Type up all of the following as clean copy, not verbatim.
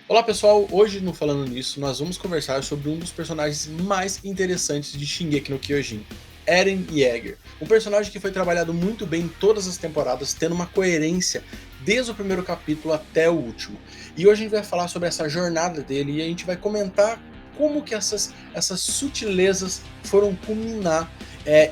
Olá pessoal, hoje no Falando Nisso nós vamos conversar sobre um dos personagens mais interessantes de Shingeki no Kyojin, Eren Yeager. Um personagem que foi trabalhado muito bem em todas as temporadas, tendo uma coerência desde o primeiro capítulo até o último. E hoje a gente vai falar sobre essa jornada dele e a gente vai comentar como que essas sutilezas foram culminar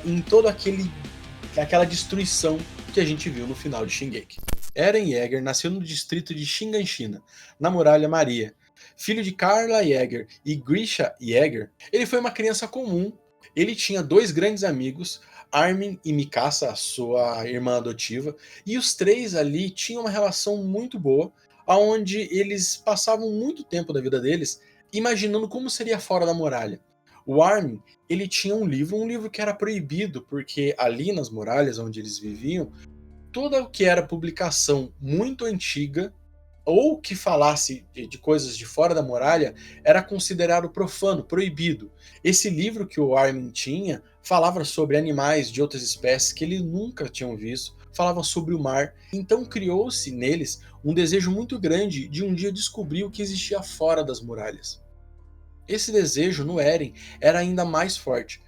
em toda aquela destruição que a gente viu no final de Shingeki. Eren Yeager nasceu no distrito de Shiganshina, na Muralha Maria. Filho de Carla Yeager e Grisha Yeager, ele foi uma criança comum. Ele tinha dois grandes amigos, Armin e Mikasa, a sua irmã adotiva, e os três ali tinham uma relação muito boa, onde eles passavam muito tempo da vida deles imaginando como seria fora da muralha. O Armin, ele tinha um livro que era proibido, porque ali nas muralhas onde eles viviam, toda o que era publicação muito antiga ou que falasse de coisas de fora da muralha era considerado profano, proibido. Esse livro que o Armin tinha falava sobre animais de outras espécies que ele nunca tinham visto, falava sobre o mar. Então criou-se neles um desejo muito grande de um dia descobrir o que existia fora das muralhas. Esse desejo no Eren era ainda mais forte.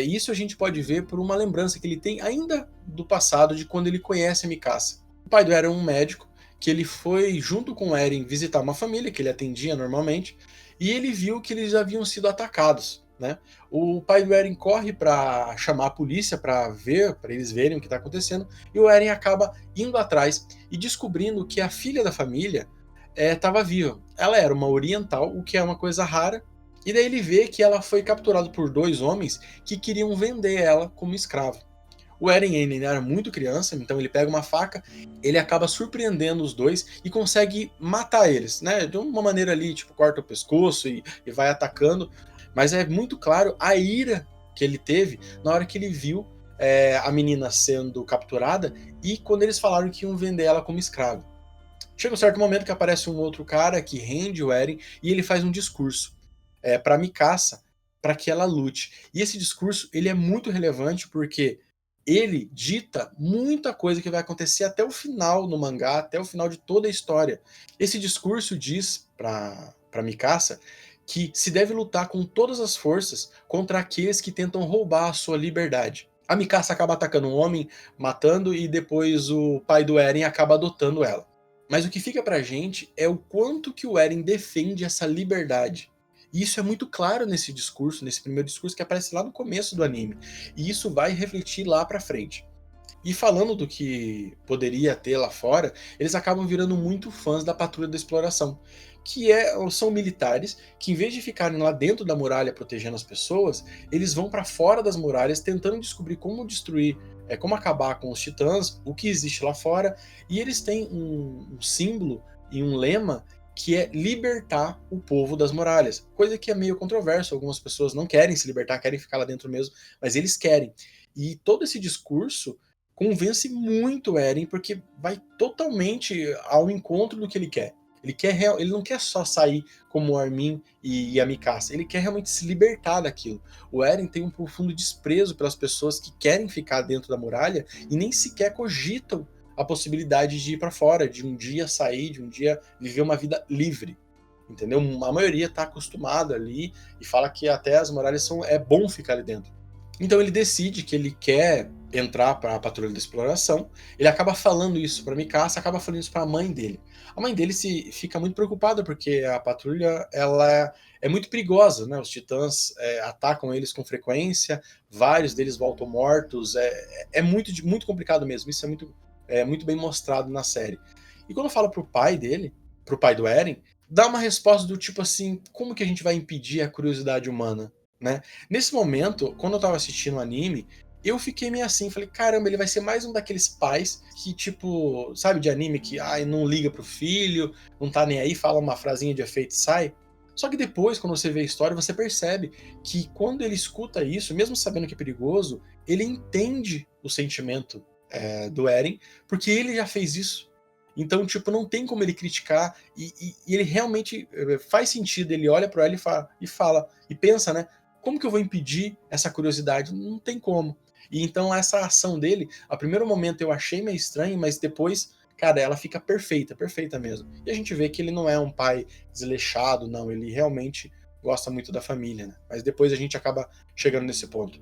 Isso a gente pode ver por uma lembrança que ele tem ainda do passado, de quando ele conhece a Mikasa. O pai do Eren é um médico, que ele foi junto com o Eren visitar uma família que ele atendia normalmente, e ele viu que eles haviam sido atacados. Né? O pai do Eren corre para chamar a polícia para eles verem o que está acontecendo, e o Eren acaba indo atrás e descobrindo que a filha da família estava viva. Ela era uma oriental, o que é uma coisa rara, e daí ele vê que ela foi capturada por dois homens que queriam vender ela como escrava. O Eren ainda era muito criança, então ele pega uma faca, ele acaba surpreendendo os dois e consegue matar eles, né? De uma maneira ali, tipo, corta o pescoço e vai atacando. Mas é muito claro a ira que ele teve na hora que ele viu a menina sendo capturada e quando eles falaram que iam vender ela como escrava. Chega um certo momento que aparece um outro cara que rende o Eren e ele faz um discurso para Mikasa para que ela lute. E esse discurso ele é muito relevante porque ele dita muita coisa que vai acontecer até o final no mangá, até o final de toda a história. Esse discurso diz para Mikasa que se deve lutar com todas as forças contra aqueles que tentam roubar a sua liberdade. A Mikasa acaba atacando um homem, matando, e depois o pai do Eren acaba adotando ela. Mas o que fica pra gente é o quanto que o Eren defende essa liberdade. E isso é muito claro nesse discurso, nesse primeiro discurso que aparece lá no começo do anime. E isso vai refletir lá pra frente. E falando do que poderia ter lá fora, eles acabam virando muito fãs da Patrulha da Exploração, que são militares que, em vez de ficarem lá dentro da muralha protegendo as pessoas, eles vão para fora das muralhas tentando descobrir como destruir, como acabar com os titãs, o que existe lá fora, e eles têm um símbolo e um lema que é libertar o povo das muralhas, coisa que é meio controverso, algumas pessoas não querem se libertar, querem ficar lá dentro mesmo, mas eles querem. E todo esse discurso convence muito o Eren, porque vai totalmente ao encontro do que ele quer. Ele não quer só sair como o Armin e a Mikasa, ele quer realmente se libertar daquilo. O Eren tem um profundo desprezo pelas pessoas que querem ficar dentro da muralha e nem sequer cogitam a possibilidade de ir para fora, de um dia sair, de um dia viver uma vida livre. Entendeu? A maioria está acostumada ali e fala que até as muralhas é bom ficar ali dentro. Então ele decide que ele quer entrar para a Patrulha da Exploração. Ele acaba falando isso para Mikasa, acaba falando isso para a mãe dele. A mãe dele fica muito preocupada porque a patrulha é muito perigosa, né? Os titãs atacam eles com frequência, vários deles voltam mortos. É muito complicado mesmo. Isso muito bem mostrado na série. E quando fala pro pai dele, pro pai do Eren, dá uma resposta do tipo assim: como que a gente vai impedir a curiosidade humana? Né? Nesse momento, quando eu tava assistindo o anime, eu fiquei meio assim, falei, caramba, ele vai ser mais um daqueles pais que, tipo, sabe, de anime que não liga pro filho, não tá nem aí, fala uma frasinha de efeito e sai. Só que depois, quando você vê a história, você percebe que quando ele escuta isso, mesmo sabendo que é perigoso, ele entende o sentimento do Eren, porque ele já fez isso. Então, tipo, não tem como ele criticar, e ele realmente faz sentido, ele olha para ela e fala, e pensa, né? Como que eu vou impedir essa curiosidade? Não tem como. E então essa ação dele, a primeiro momento eu achei meio estranho, mas depois, cara, ela fica perfeita, perfeita mesmo. E a gente vê que ele não é um pai desleixado, não, ele realmente gosta muito da família, né? Mas depois a gente acaba chegando nesse ponto.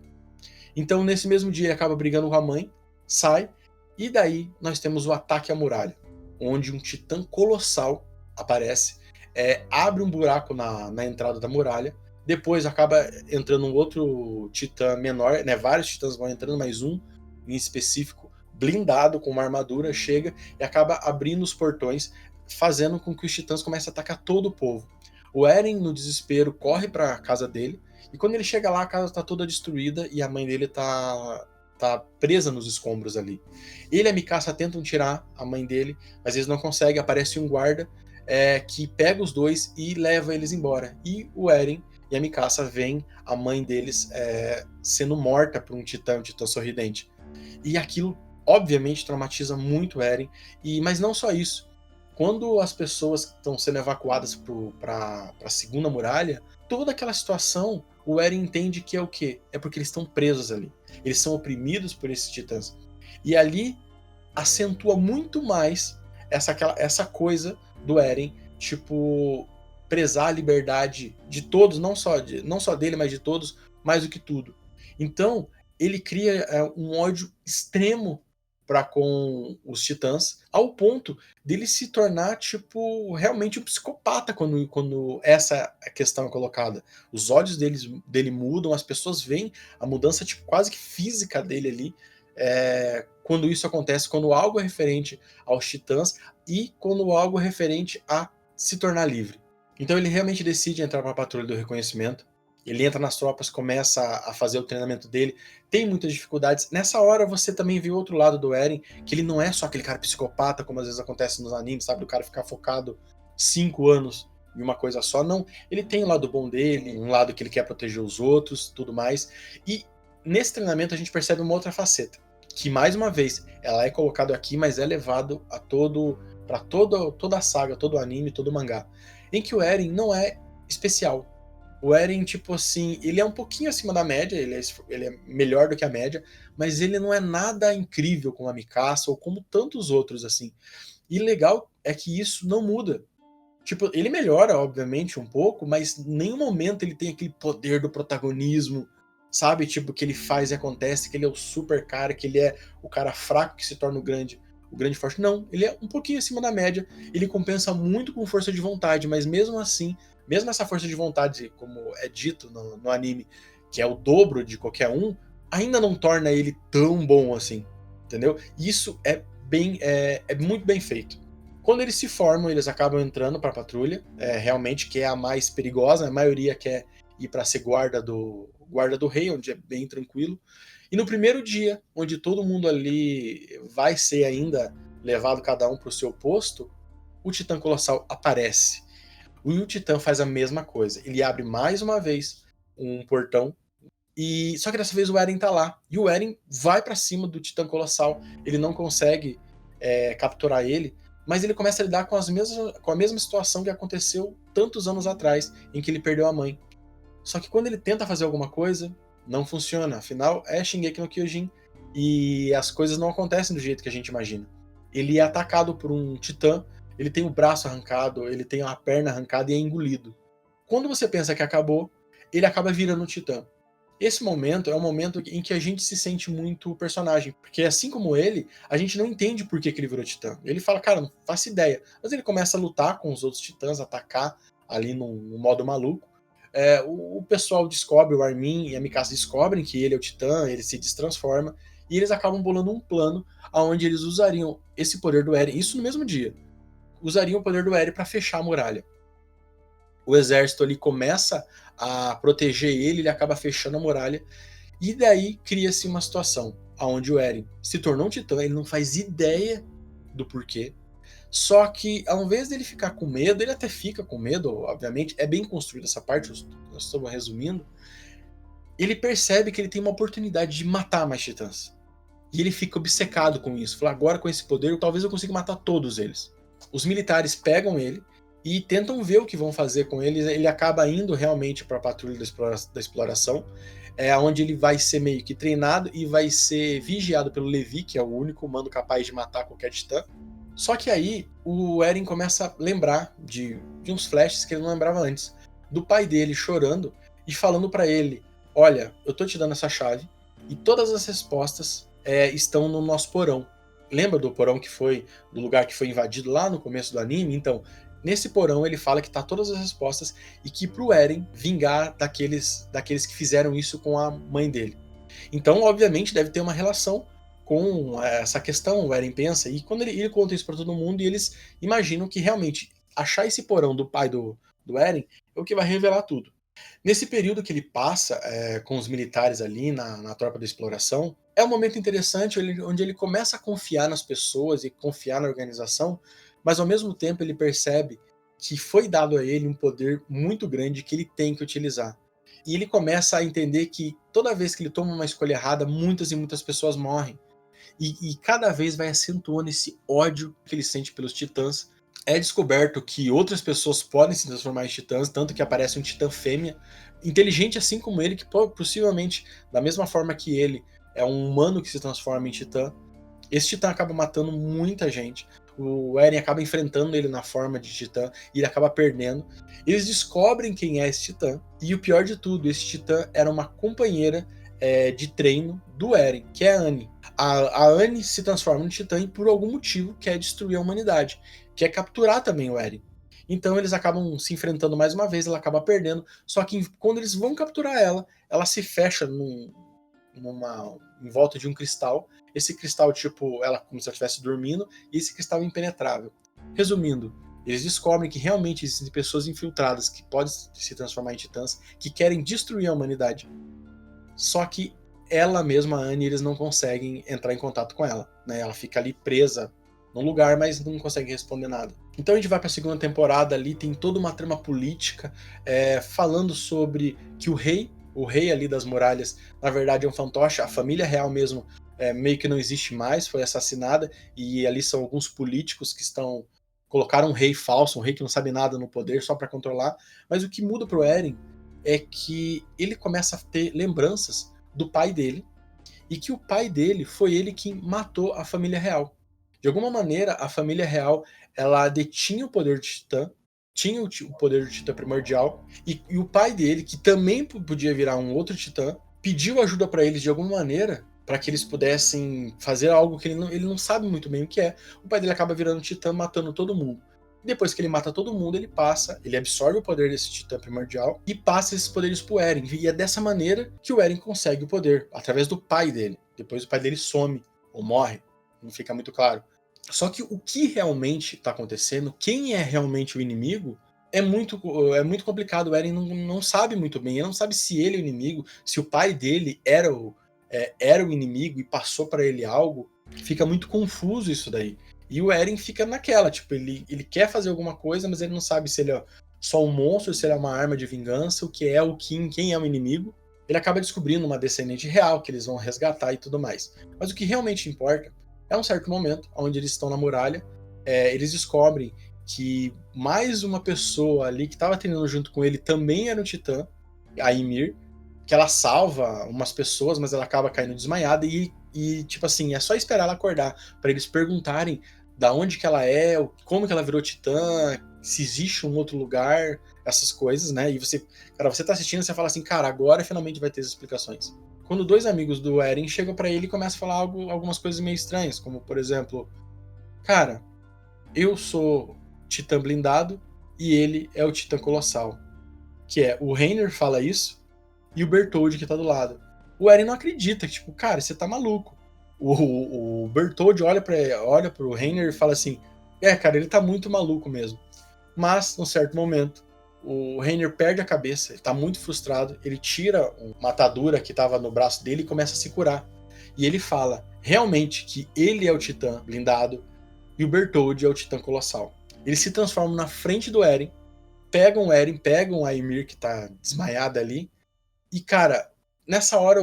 Então, nesse mesmo dia, ele acaba brigando com a mãe, sai, e daí nós temos o ataque à muralha, onde um titã colossal aparece, abre um buraco na entrada da muralha, depois acaba entrando um outro titã menor, né? Vários titãs vão entrando, mas um em específico, blindado com uma armadura, chega e acaba abrindo os portões, fazendo com que os titãs comecem a atacar todo o povo. O Eren, no desespero, corre para a casa dele, e quando ele chega lá, a casa tá toda destruída e a mãe dele tá presa nos escombros ali. Ele e a Mikasa tentam tirar a mãe dele, mas eles não conseguem. Aparece um guarda que pega os dois e leva eles embora. E o Eren e a Mikasa veem a mãe deles sendo morta por um titã sorridente. E aquilo, obviamente, traumatiza muito o Eren. Mas não só isso. Quando as pessoas estão sendo evacuadas para a segunda muralha, toda aquela situação, o Eren entende que é o quê? É porque eles estão presos ali. Eles são oprimidos por esses titãs. E ali acentua muito mais essa coisa do Eren, tipo, prezar a liberdade de todos, não só dele, mas de todos, mais do que tudo. Então, ele cria um ódio extremo para com os titãs, ao ponto dele se tornar, tipo, realmente um psicopata quando essa questão é colocada. Os olhos dele mudam, as pessoas veem a mudança, tipo, quase que física dele ali, quando isso acontece, quando algo é referente aos titãs e quando algo é referente a se tornar livre. Então ele realmente decide entrar para a Patrulha do Reconhecimento. Ele entra nas tropas, começa a fazer o treinamento dele, tem muitas dificuldades. Nessa hora você também vê o outro lado do Eren, que ele não é só aquele cara psicopata, como às vezes acontece nos animes, sabe? Do cara ficar focado 5 anos em uma coisa só. Não, ele tem um lado bom dele, um lado que ele quer proteger os outros, tudo mais. E nesse treinamento a gente percebe uma outra faceta, que mais uma vez, ela é colocada aqui, mas é levado para toda a saga, todo o anime, todo o mangá, em que o Eren não é especial. O Eren, tipo assim, ele é um pouquinho acima da média, ele é melhor do que a média, mas ele não é nada incrível como a Mikasa ou como tantos outros, assim. E legal é que isso não muda. Tipo, ele melhora, obviamente, um pouco, mas em nenhum momento ele tem aquele poder do protagonismo, sabe? Tipo, que ele faz e acontece, que ele é o super cara, que ele é o cara fraco que se torna o grande forte. Não, ele é um pouquinho acima da média, ele compensa muito com força de vontade, mas mesmo assim, mesmo essa força de vontade, como é dito no anime, que é o dobro de qualquer um, ainda não torna ele tão bom assim, entendeu? Isso é muito bem feito. Quando eles se formam, eles acabam entrando para a patrulha, realmente, que é a mais perigosa, a maioria quer ir para ser guarda do rei, onde é bem tranquilo. E no primeiro dia, onde todo mundo ali vai ser ainda levado cada um para o seu posto, o Titã Colossal aparece. E o Titã faz a mesma coisa. Ele abre mais uma vez um portão, e só que dessa vez o Eren tá lá. E o Eren vai para cima do Titã Colossal. Ele não consegue capturar ele, mas ele começa a lidar com a mesma situação que aconteceu tantos anos atrás, em que ele perdeu a mãe. Só que quando ele tenta fazer alguma coisa, não funciona. Afinal, é Shingeki no Kyojin e as coisas não acontecem do jeito que a gente imagina. Ele é atacado por um titã, ele tem o braço arrancado, ele tem a perna arrancada e é engolido. Quando você pensa que acabou, ele acaba virando um titã. Esse momento é um momento em que a gente se sente muito personagem, porque assim como ele, a gente não entende por que ele virou titã. Ele fala, cara, não faço ideia. Mas ele começa a lutar com os outros titãs, atacar ali num modo maluco. O pessoal descobre, o Armin e a Mikasa descobrem que ele é o Titã, ele se destransforma, e eles acabam bolando um plano onde eles usariam esse poder do Eren, isso no mesmo dia, usariam o poder do Eren para fechar a muralha. O exército ali começa a proteger ele acaba fechando a muralha, e daí cria-se uma situação onde o Eren se tornou um Titã, ele não faz ideia do porquê. Só que, ao invés dele ficar com medo, ele até fica com medo, obviamente, é bem construída essa parte, nós estamos resumindo. Ele percebe que ele tem uma oportunidade de matar mais titãs. E ele fica obcecado com isso. Fala, agora com esse poder, talvez eu consiga matar todos eles. Os militares pegam ele e tentam ver o que vão fazer com ele. Ele acaba indo realmente para a patrulha da exploração, onde ele vai ser meio que treinado e vai ser vigiado pelo Levi, que é o único humano capaz de matar qualquer titã. Só que aí o Eren começa a lembrar de uns flashes que ele não lembrava antes. Do pai dele chorando e falando pra ele: olha, eu tô te dando essa chave e todas as respostas estão no nosso porão. Lembra do porão que foi, do lugar que foi invadido lá no começo do anime? Então, nesse porão ele fala que tá todas as respostas e que pro Eren vingar daqueles que fizeram isso com a mãe dele. Então, obviamente, deve ter uma relação com essa questão, o Eren pensa, e quando ele conta isso para todo mundo, e eles imaginam que realmente achar esse porão do pai do Eren é o que vai revelar tudo. Nesse período que ele passa com os militares ali na tropa da exploração, é um momento interessante onde ele começa a confiar nas pessoas e confiar na organização, mas ao mesmo tempo ele percebe que foi dado a ele um poder muito grande que ele tem que utilizar. E ele começa a entender que toda vez que ele toma uma escolha errada, muitas e muitas pessoas morrem. E cada vez vai acentuando esse ódio que ele sente pelos titãs. É descoberto que outras pessoas podem se transformar em titãs, tanto que aparece um titã fêmea, inteligente assim como ele, que possivelmente, da mesma forma que ele, é um humano que se transforma em titã. Esse titã acaba matando muita gente. O Eren acaba enfrentando ele na forma de titã e ele acaba perdendo. Eles descobrem quem é esse titã. E o pior de tudo, esse titã era uma companheira de treino do Eren, que é a Annie. A Annie se transforma no titã e por algum motivo quer destruir a humanidade. Quer capturar também o Eren. Então eles acabam se enfrentando mais uma vez, ela acaba perdendo. Só que quando eles vão capturar ela se fecha em volta de um cristal. Esse cristal, tipo, ela como se ela estivesse dormindo, e esse cristal é impenetrável. Resumindo, eles descobrem que realmente existem pessoas infiltradas que podem se transformar em titãs, que querem destruir a humanidade. Só que ela mesma, a Annie, eles não conseguem entrar em contato com ela. Né? Ela fica ali presa num lugar, mas não consegue responder nada. Então a gente vai para a segunda temporada ali, tem toda uma trama política falando sobre que o rei ali das muralhas, na verdade é um fantoche, a família real mesmo meio que não existe mais, foi assassinada, e ali são alguns políticos que colocaram um rei falso, um rei que não sabe nada no poder só para controlar. Mas o que muda pro Eren é que ele começa a ter lembranças do pai dele, e que o pai dele foi ele que matou a família real. De alguma maneira, a família real ela detinha o poder de Titã, tinha o poder do Titã primordial, e o pai dele, que também podia virar um outro Titã, pediu ajuda para eles de alguma maneira, para que eles pudessem fazer algo que ele não sabe muito bem o que é. O pai dele acaba virando Titã, matando todo mundo. Depois que ele mata todo mundo, ele absorve o poder desse titã primordial e passa esses poderes pro Eren. E é dessa maneira que o Eren consegue o poder, através do pai dele. Depois o pai dele some ou morre, não fica muito claro. Só que o que realmente está acontecendo, quem é realmente o inimigo, é muito complicado. O Eren não sabe muito bem. Ele não sabe se ele é o inimigo, se o pai dele era o inimigo e passou para ele algo. Fica muito confuso isso daí. E o Eren fica naquela, tipo, ele quer fazer alguma coisa, mas ele não sabe se ele é só um monstro, se ele é uma arma de vingança, o que é o Kim, quem é o inimigo. Ele acaba descobrindo uma descendente real, que eles vão resgatar e tudo mais. Mas o que realmente importa é um certo momento, onde eles estão na muralha, eles descobrem que mais uma pessoa ali que estava treinando junto com ele também era um titã, a Ymir, que ela salva umas pessoas, mas ela acaba caindo desmaiada e tipo assim, é só esperar ela acordar para eles perguntarem da onde que ela é, como que ela virou titã, se existe um outro lugar, essas coisas, né? E você tá assistindo e você fala assim, cara, agora finalmente vai ter as explicações. Quando dois amigos do Eren chegam para ele e começam a falar algumas coisas meio estranhas, como por exemplo, cara, eu sou titã blindado e ele é o titã colossal. Que é, o Reiner fala isso e o Bertholdt que tá do lado. O Eren não acredita, que tipo, cara, você tá maluco. O Bertholdt olha pro Reiner e fala assim, cara, ele tá muito maluco mesmo. Mas, num certo momento, o Reiner perde a cabeça, ele tá muito frustrado, ele tira uma atadura que tava no braço dele e começa a se curar. E ele fala, realmente, que ele é o titã blindado e o Bertholdt é o titã colossal. Eles se transformam na frente do Eren, pegam o Eren, pegam a Ymir que tá desmaiada ali, e, cara, nessa hora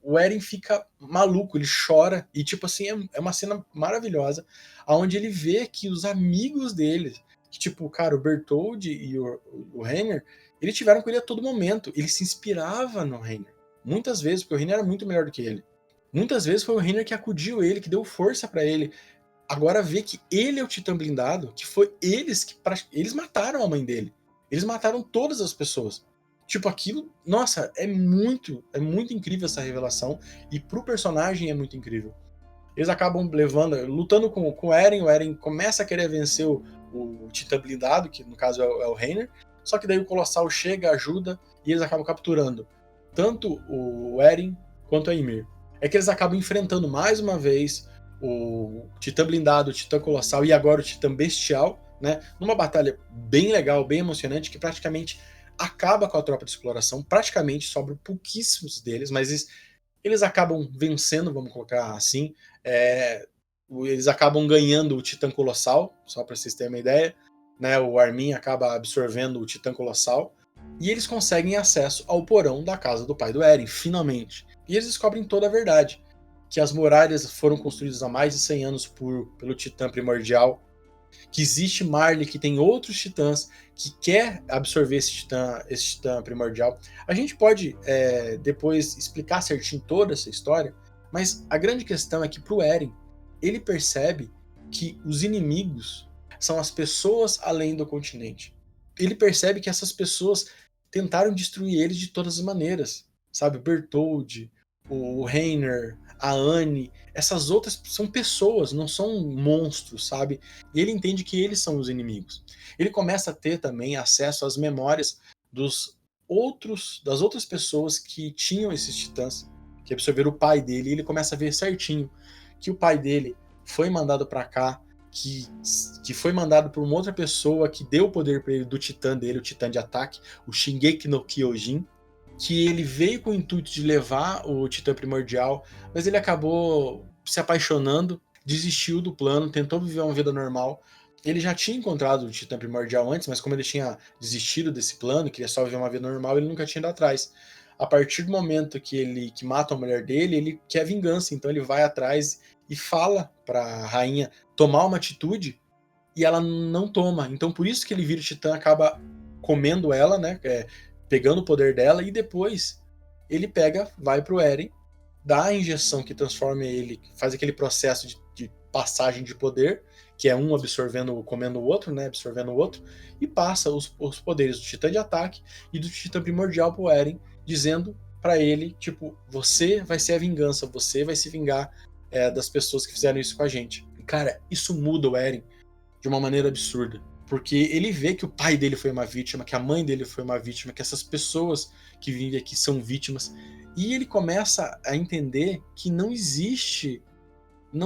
o Eren fica maluco, ele chora, e tipo assim, é uma cena maravilhosa, onde ele vê que os amigos dele, que tipo, cara, o Bertholdt e o Reiner, eles tiveram com ele a todo momento, ele se inspirava no Reiner, muitas vezes, porque o Reiner era muito melhor do que ele. Muitas vezes foi o Reiner que acudiu ele, que deu força para ele agora vê que ele é o Titã blindado, que foi eles mataram a mãe dele. Eles mataram todas as pessoas. Tipo, aquilo, nossa, é muito incrível essa revelação, e pro personagem é muito incrível. Eles acabam lutando com o Eren começa a querer vencer o Titã blindado, que no caso é o Reiner, só que daí o Colossal chega, ajuda, e eles acabam capturando tanto o Eren quanto a Ymir. É que eles acabam enfrentando mais uma vez o Titã blindado, o Titã Colossal e agora o Titã Bestial, né? Numa batalha bem legal, bem emocionante, que praticamente acaba com a tropa de exploração, praticamente sobram pouquíssimos deles, mas eles acabam vencendo, vamos colocar assim. É, eles acabam ganhando o Titã Colossal, só para vocês terem uma ideia. Né, o Armin acaba absorvendo o Titã Colossal. E eles conseguem acesso ao porão da casa do pai do Eren, finalmente. E eles descobrem toda a verdade. Que as muralhas foram construídas há mais de 100 anos pelo Titã Primordial. Que existe Marley, que tem outros titãs, que quer absorver esse titã primordial. A gente pode depois explicar certinho toda essa história, mas a grande questão é que pro Eren, ele percebe que os inimigos são as pessoas além do continente. Ele percebe que essas pessoas tentaram destruir ele de todas as maneiras. Sabe, o Bertholdt, o Reiner, a Anne, essas outras são pessoas, não são monstros, sabe? E ele entende que eles são os inimigos. Ele começa a ter também acesso às memórias das outras pessoas que tinham esses titãs, que absorveram o pai dele, e ele começa a ver certinho que o pai dele foi mandado para cá, que foi mandado por uma outra pessoa que deu o poder para ele do titã dele, o titã de ataque, o Shingeki no Kyojin, que ele veio com o intuito de levar o Titã Primordial, mas ele acabou se apaixonando, desistiu do plano, tentou viver uma vida normal. Ele já tinha encontrado o Titã Primordial antes, mas como ele tinha desistido desse plano, queria só viver uma vida normal, ele nunca tinha ido atrás. A partir do momento que mata a mulher dele, ele quer vingança, então ele vai atrás e fala para a rainha tomar uma atitude, e ela não toma. Então por isso que ele vira o Titã, acaba comendo ela, né? Pegando o poder dela, e depois ele vai pro Eren, dá a injeção que transforma ele, faz aquele processo de passagem de poder, que é um absorvendo, comendo o outro, né, absorvendo o outro, e passa os poderes do Titã de ataque e do Titã Primordial pro Eren, dizendo para ele, tipo, você vai ser a vingança, você vai se vingar das pessoas que fizeram isso com a gente. E, cara, isso muda o Eren de uma maneira absurda. Porque ele vê que o pai dele foi uma vítima, que a mãe dele foi uma vítima, que essas pessoas que vivem aqui são vítimas. E ele começa a entender que não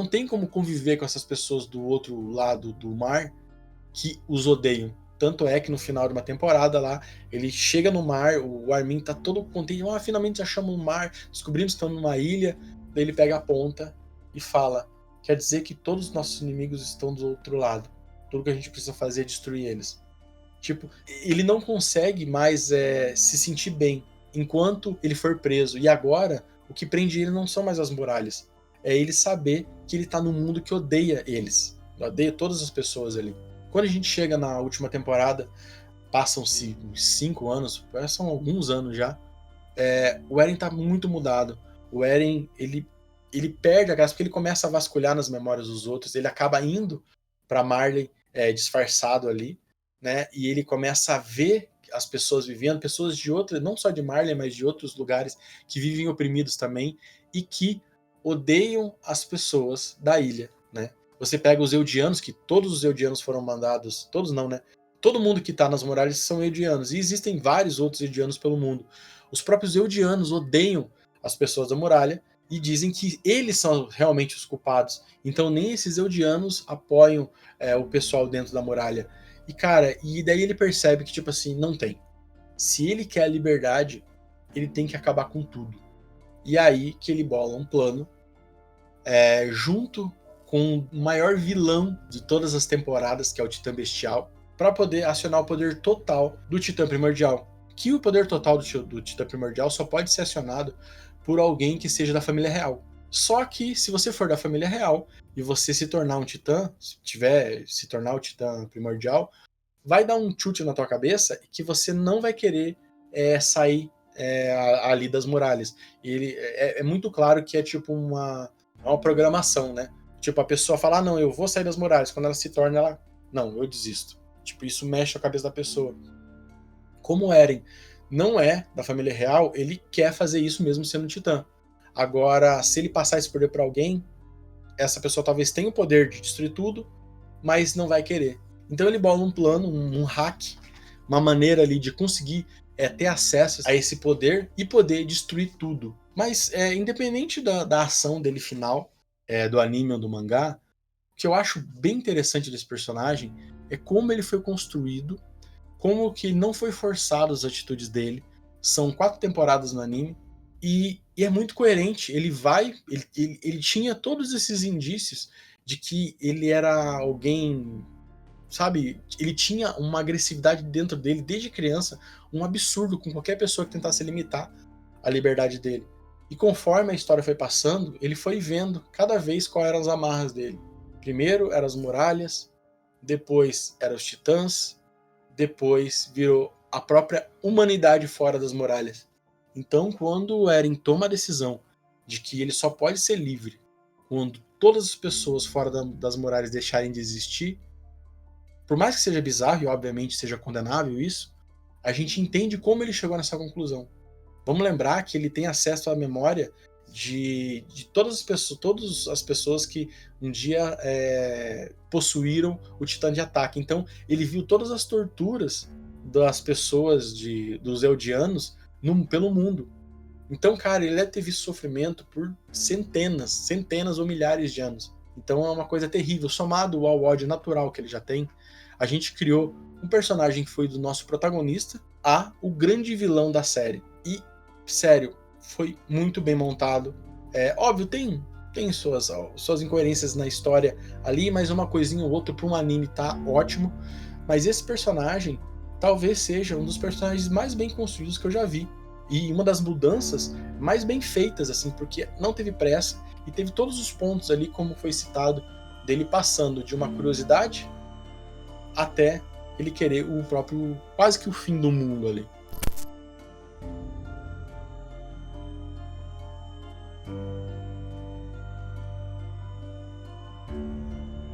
tem como conviver com essas pessoas do outro lado do mar que os odeiam. Tanto é que no final de uma temporada lá, ele chega no mar, o Armin tá todo contente, finalmente achamos o mar, descobrimos que estamos numa ilha, daí ele pega a ponta e fala, quer dizer que todos os nossos inimigos estão do outro lado. Tudo que a gente precisa fazer é destruir eles. Tipo, ele não consegue mais se sentir bem enquanto ele for preso. E agora, o que prende ele não são mais as muralhas. É ele saber que ele tá num mundo que odeia eles. Odeia todas as pessoas ali. Quando a gente chega na última temporada, passam-se uns 5 anos, são alguns anos já, o Eren tá muito mudado. O Eren, ele perde a graça porque ele começa a vasculhar nas memórias dos outros, ele acaba indo para Marley disfarçado ali, né? E ele começa a ver as pessoas vivendo, pessoas de outras, não só de Marley, mas de outros lugares que vivem oprimidos também e que odeiam as pessoas da ilha, né? Você pega os Eldianos, que todos os Eldianos foram mandados, todos não, né? Todo mundo que tá nas muralhas são Eldianos, e existem vários outros Eldianos pelo mundo. Os próprios Eldianos odeiam as pessoas da muralha e dizem que eles são realmente os culpados. Então nem esses Eldianos apoiam o pessoal dentro da muralha. E cara, e daí ele percebe que tipo assim, não tem. Se ele quer a liberdade, ele tem que acabar com tudo. E aí que ele bola um plano junto com o maior vilão de todas as temporadas, que é o Titã Bestial, para poder acionar o poder total do Titã Primordial. Que o poder total do Titã Primordial só pode ser acionado por alguém que seja da família real. Só que se você for da família real e você se tornar um titã, se tornar o Titã Primordial, vai dar um chute na tua cabeça que você não vai querer sair ali das muralhas. E é muito claro que é tipo uma programação, né? Tipo, a pessoa fala, ah, não, eu vou sair das muralhas. Quando ela se torna, ela, não, eu desisto. Tipo, isso mexe a cabeça da pessoa. Como o Eren não é da família real, ele quer fazer isso mesmo sendo um titã. Agora, se ele passar esse poder para alguém, essa pessoa talvez tenha o poder de destruir tudo, mas não vai querer. Então ele bola um plano, um hack, uma maneira ali de conseguir ter acesso a esse poder e poder destruir tudo. Mas independente da ação dele final, do anime ou do mangá, o que eu acho bem interessante desse personagem é como ele foi construído, como que não foi forçado as atitudes dele. São 4 temporadas no anime e é muito coerente. Ele tinha todos esses indícios de que ele era alguém, sabe? Ele tinha uma agressividade dentro dele desde criança, um absurdo com qualquer pessoa que tentasse limitar a liberdade dele. E conforme a história foi passando, ele foi vendo cada vez quais eram as amarras dele. Primeiro eram as muralhas, depois eram os titãs, depois virou a própria humanidade fora das muralhas. Então, quando o Eren toma a decisão de que ele só pode ser livre quando todas as pessoas fora das muralhas deixarem de existir, por mais que seja bizarro e obviamente seja condenável isso, a gente entende como ele chegou nessa conclusão. Vamos lembrar que ele tem acesso à memória de todas as pessoas que um dia possuíram o Titã de Ataque. Então ele viu todas as torturas das pessoas dos Eldianos pelo mundo. Então, cara, ele deve ter visto sofrimento por centenas ou milhares de anos. Então é uma coisa terrível. Somado ao ódio natural que ele já tem, a gente criou um personagem que foi do nosso protagonista a o grande vilão da série. E, sério, foi muito bem montado. Óbvio, tem suas incoerências na história ali, mas uma coisinha ou outra para um anime tá ótimo. Mas esse personagem talvez seja um dos personagens mais bem construídos que eu já vi. E uma das mudanças mais bem feitas, assim, porque não teve pressa e teve todos os pontos ali, como foi citado, dele passando de uma curiosidade até ele querer o próprio, quase que o fim do mundo ali.